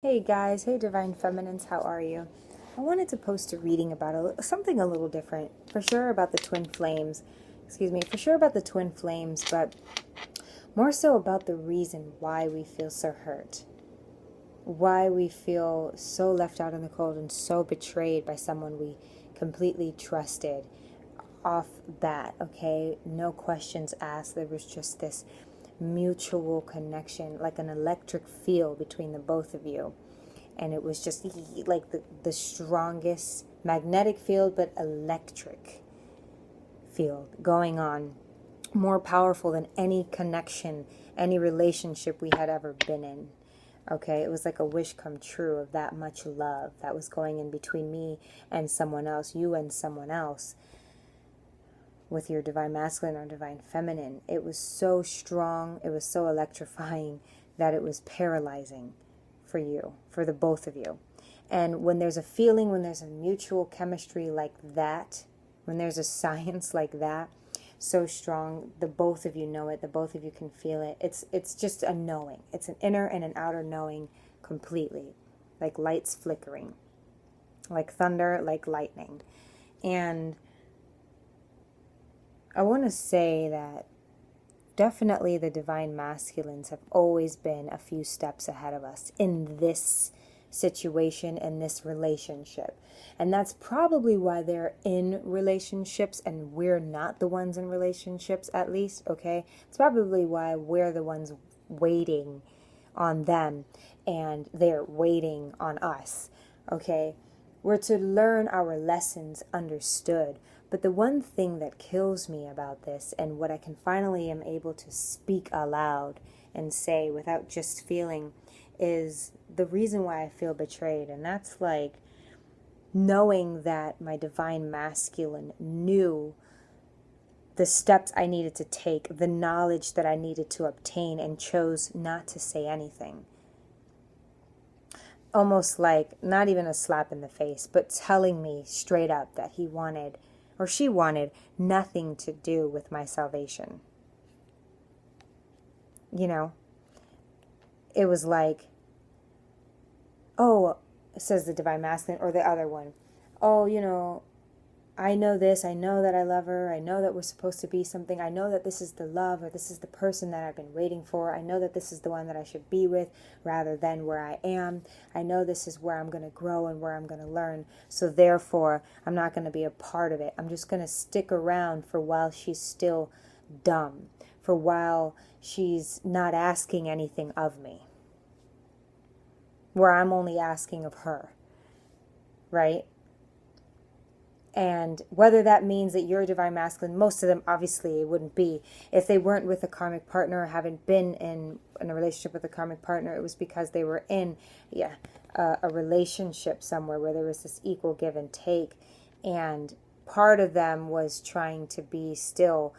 Hey guys, hey Divine Feminines, how are you? I wanted to post a reading about something a little different. For sure about the twin flames. For sure about the twin flames, but more so about the reason why we feel so hurt. Why we feel so left out in the cold and so betrayed by someone we completely trusted off bat, okay? No questions asked. There was just this mutual connection, like an electric field between the both of you. And it was just like the strongest magnetic field, but electric field going on, more powerful than any connection, any relationship we had ever been in. Okay, it was like a wish come true of that much love that was going in between me and someone else, you and someone else, with your divine masculine or divine feminine. It was so strong, it was so electrifying that it was paralyzing for you, for the both of you. And when there's a feeling, when there's a mutual chemistry like that, when there's a science like that, so strong, the both of you know it, the both of you can feel it. It's just a knowing. It's an inner and an outer knowing completely, like lights flickering, like thunder, like lightning. And I want to say that definitely the divine masculines have always been a few steps ahead of us in this situation and this relationship. And that's probably why they're in relationships and we're not the ones in relationships, at least, okay? It's probably why we're the ones waiting on them and they're waiting on us, okay? We're to learn our lessons understood. But the one thing that kills me about this, and what I can finally am able to speak aloud and say without just feeling, is the reason why I feel betrayed. And that's like knowing that my divine masculine knew the steps I needed to take, the knowledge that I needed to obtain, and chose not to say anything. Almost like not even a slap in the face, but telling me straight up that he wanted, or she wanted, nothing to do with my salvation. You know, it was like, oh, says the divine masculine, or the other one, oh, I know this, I know that I love her, I know that we're supposed to be something, I know that this is the love, or this is the person that I've been waiting for, I know that this is the one that I should be with rather than where I am, I know this is where I'm going to grow and where I'm going to learn, so therefore I'm not going to be a part of it. I'm just going to stick around for while she's still dumb, for while she's not asking anything of me, where I'm only asking of her, right? And whether that means that you're a divine masculine, most of them obviously it wouldn't be. If they weren't with a karmic partner or haven't been in a relationship with a karmic partner, it was because they were in a relationship somewhere where there was this equal give and take. And part of them was trying to be still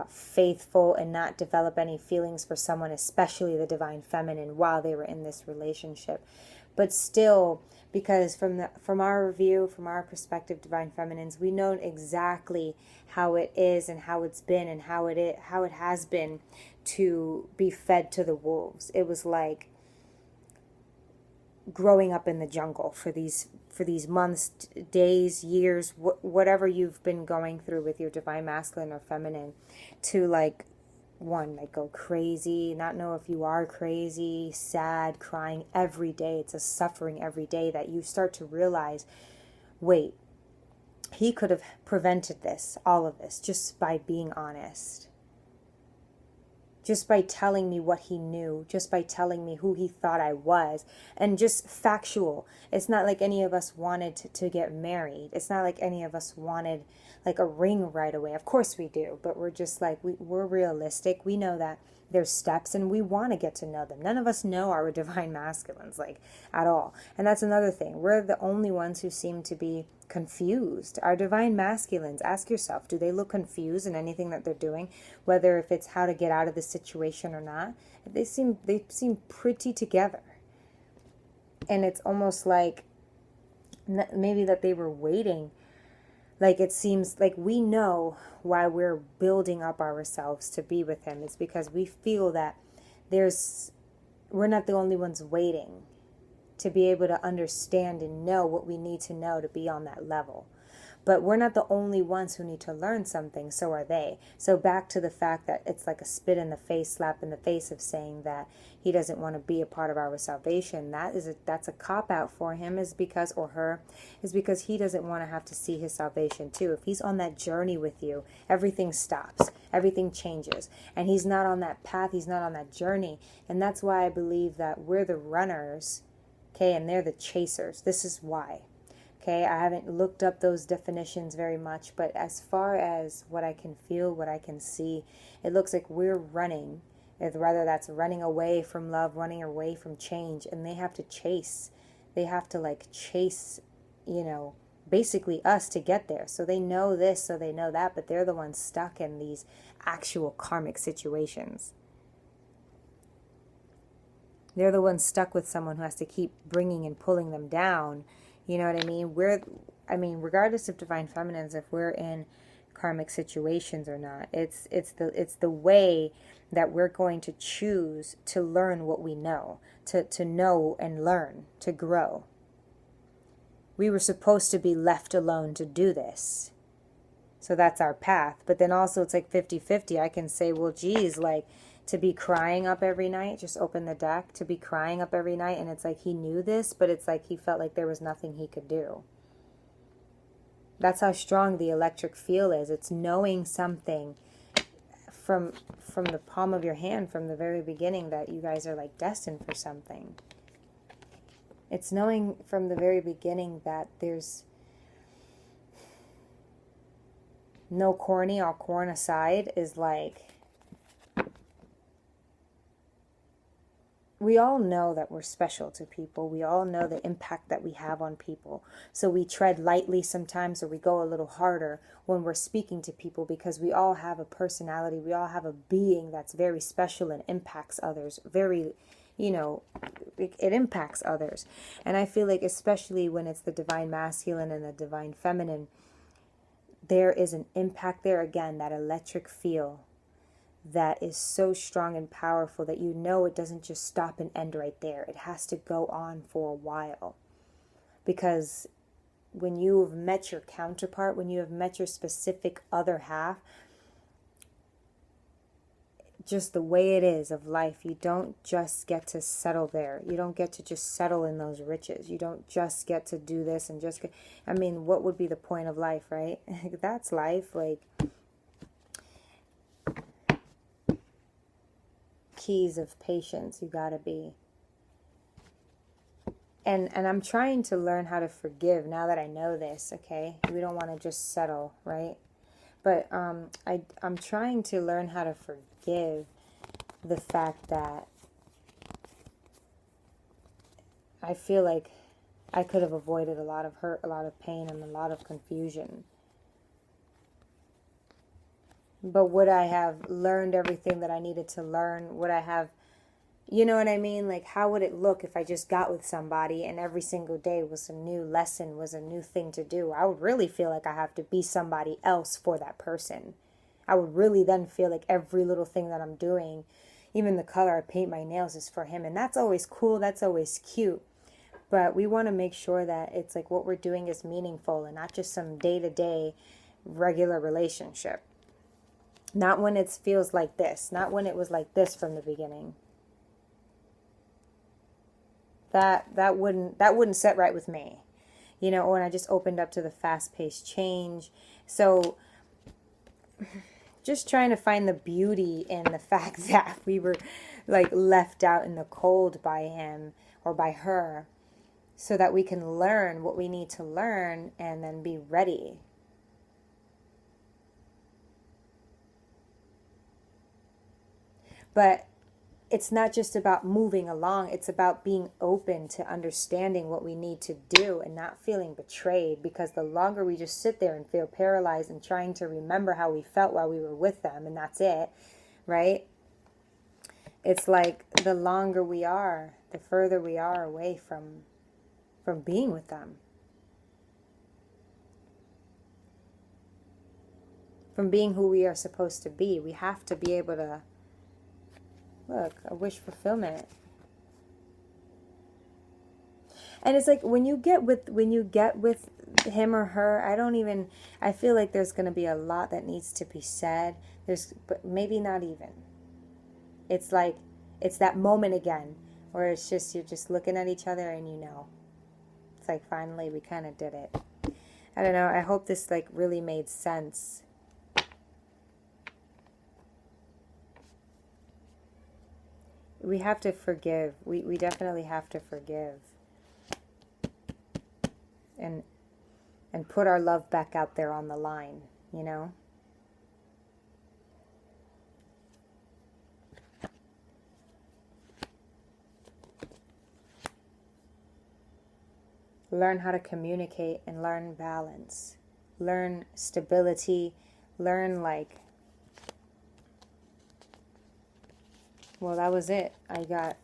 faithful and not develop any feelings for someone, especially the divine feminine, while they were in this relationship. But still, because from our view, from our perspective, divine feminines, we know exactly how it is and how it's been and how it has been to be fed to the wolves. It was like growing up in the jungle for these months, days, years, whatever you've been going through with your divine masculine or feminine, to like go crazy, not know if you are crazy, sad, crying every day. It's a suffering every day that you start to realize, wait, he could have prevented this, all of this, just by being honest. Just by telling me what he knew, just by telling me who he thought I was, and just factual. It's not like any of us wanted to get married. It's not like any of us wanted like a ring right away. Of course we do, but we're just like, we're realistic. We know that there's steps and we want to get to know them. None of us know our divine masculines, like, at all. And that's another thing. We're the only ones who seem to be confused. Our divine masculines, ask yourself, do they look confused in anything that they're doing? Whether if it's how to get out of the situation or not, they seem pretty together. And it's almost like maybe that they were waiting. Like, it seems like we know why we're building up ourselves to be with him. It's because we feel that we're not the only ones waiting to be able to understand and know what we need to know to be on that level. But we're not the only ones who need to learn something, so are they. So back to the fact that it's like a spit in the face, slap in the face of saying that he doesn't want to be a part of our salvation. That's a cop-out for him, is because, or her, is because he doesn't want to have to see his salvation too. If he's on that journey with you, everything stops, everything changes. And he's not on that path, he's not on that journey. And that's why I believe that we're the runners, okay, and they're the chasers. This is why. Okay, I haven't looked up those definitions very much, but as far as what I can feel, what I can see, it looks like we're running, whether that's running away from love, running away from change, and they have to chase. They have to like chase, basically us to get there. So they know this, so they know that, but they're the ones stuck in these actual karmic situations. They're the ones stuck with someone who has to keep bringing and pulling them down. You know what I mean? Regardless of divine feminines, if we're in karmic situations or not, it's the way that we're going to choose to learn what we know, to know and learn, to grow. We were supposed to be left alone to do this. So that's our path. But then also it's like 50-50. I can say, well, geez, like, to be crying up every night, just open the deck, to be crying up every night, and it's like he knew this, but it's like he felt like there was nothing he could do. That's how strong the electric feel is. It's knowing something from the palm of your hand from the very beginning that you guys are like destined for something. It's knowing from the very beginning that there's no corny, all corn aside, is like, we all know that we're special to people. We all know the impact that we have on people. So we tread lightly sometimes, or we go a little harder when we're speaking to people, because we all have a personality. We all have a being that's very special and impacts others. Very, it impacts others. And I feel like, especially when it's the divine masculine and the divine feminine, there is an impact there, again, that electric feel that is so strong and powerful that it doesn't just stop and end right there. It has to go on for a while. Because when you've met your counterpart, when you have met your specific other half, just the way it is of life, you don't just get to settle there. You don't get to just settle in those riches. You don't just get to do this and just get, what would be the point of life, right? That's life. Like, keys of patience, you gotta be. And I'm trying to learn how to forgive now that I know this, okay? We don't want to just settle, right? But I'm trying to learn how to forgive the fact that I feel like I could have avoided a lot of hurt, a lot of pain, and a lot of confusion. But would I have learned everything that I needed to learn? Would I have, you know what I mean? Like, how would it look if I just got with somebody and every single day was a new lesson, was a new thing to do? I would really feel like I have to be somebody else for that person. I would really then feel like every little thing that I'm doing, even the color I paint my nails, is for him. And that's always cool. That's always cute. But we want to make sure that it's like what we're doing is meaningful and not just some day-to-day regular relationship. Not when it feels like this. Not when it was like this from the beginning. That wouldn't set right with me. When I just opened up to the fast-paced change. So just trying to find the beauty in the fact that we were like left out in the cold by him or by her, so that we can learn what we need to learn and then be ready. But it's not just about moving along. It's about being open to understanding what we need to do and not feeling betrayed. Because the longer we just sit there and feel paralyzed and trying to remember how we felt while we were with them, and that's it, right? It's like the longer we are, the further we are away from being with them. From being who we are supposed to be. We have to be able to, look, a wish fulfillment. And it's like when you get with him or her, I feel like there's going to be a lot that needs to be said. But maybe not even. It's like, it's that moment again where it's just, you're just looking at each other and you know. It's like, finally, we kind of did it. I don't know. I hope this like really made sense. We have to forgive. We definitely have to forgive. And put our love back out there on the line, you know? Learn how to communicate and learn balance. Learn stability. Learn like, well, that was it. I got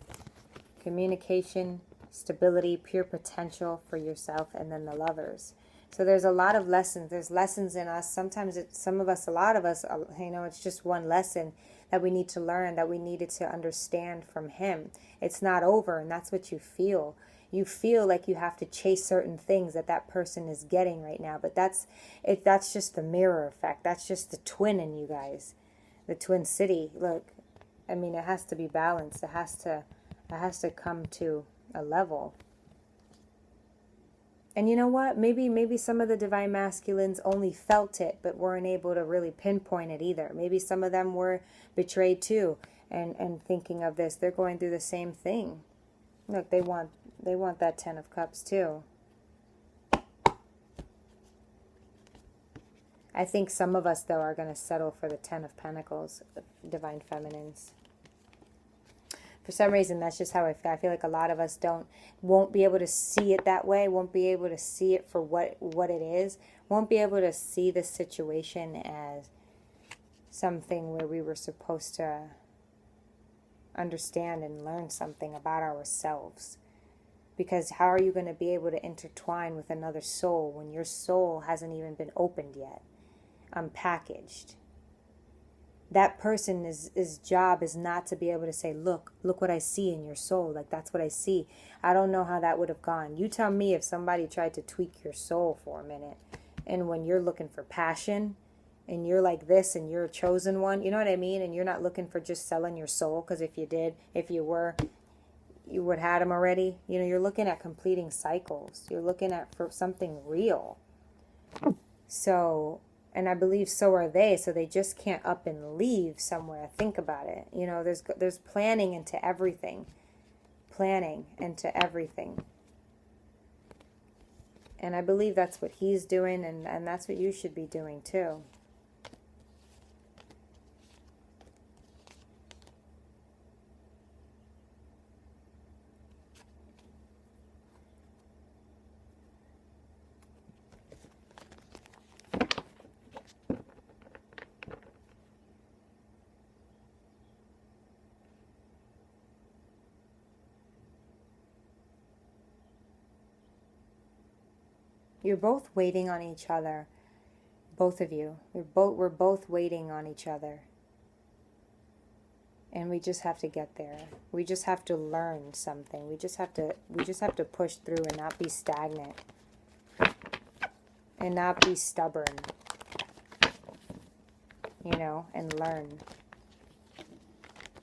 communication, stability, pure potential for yourself, and then the lovers. So there's a lot of lessons. There's lessons in us. Sometimes some of us, a lot of us, you know, it's just one lesson that we need to learn, that we needed to understand from him. It's not over, and that's what you feel. You feel like you have to chase certain things that person is getting right now. But that's just the mirror effect. That's just the twin in you guys. The twin city. Look, I mean, it has to be balanced. It has to come to a level. And you know what? Maybe some of the divine masculines only felt it, but weren't able to really pinpoint it either. Maybe some of them were betrayed too, and thinking of this, they're going through the same thing. Look, they want that 10 of Cups too. I think some of us, though, are going to settle for the 10 of Pentacles, divine feminines. For some reason, that's just how I feel. I feel like a lot of us won't be able to see it that way, won't be able to see it for what it is, won't be able to see the situation as something where we were supposed to understand and learn something about ourselves. Because how are you going to be able to intertwine with another soul when your soul hasn't even been opened yet, unpackaged? That person's job is not to be able to say, look what I see in your soul. Like, that's what I see. I don't know how that would have gone. You tell me if somebody tried to tweak your soul for a minute. And when you're looking for passion and you're like this and you're a chosen one, you know what I mean? And you're not looking for just selling your soul. Because if you would have had them already. You know, you're looking at completing cycles. You're looking at for something real. So... and I believe so are they, so they just can't up and leave somewhere. Think about it. You know, there's planning into everything. Planning into everything. And I believe that's what he's doing, and that's what you should be doing too. You're both waiting on each other. Both of you. We're both waiting on each other. And we just have to get there. We just have to learn something. We just have to push through and not be stagnant. And not be stubborn. You know, and learn.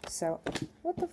So, what the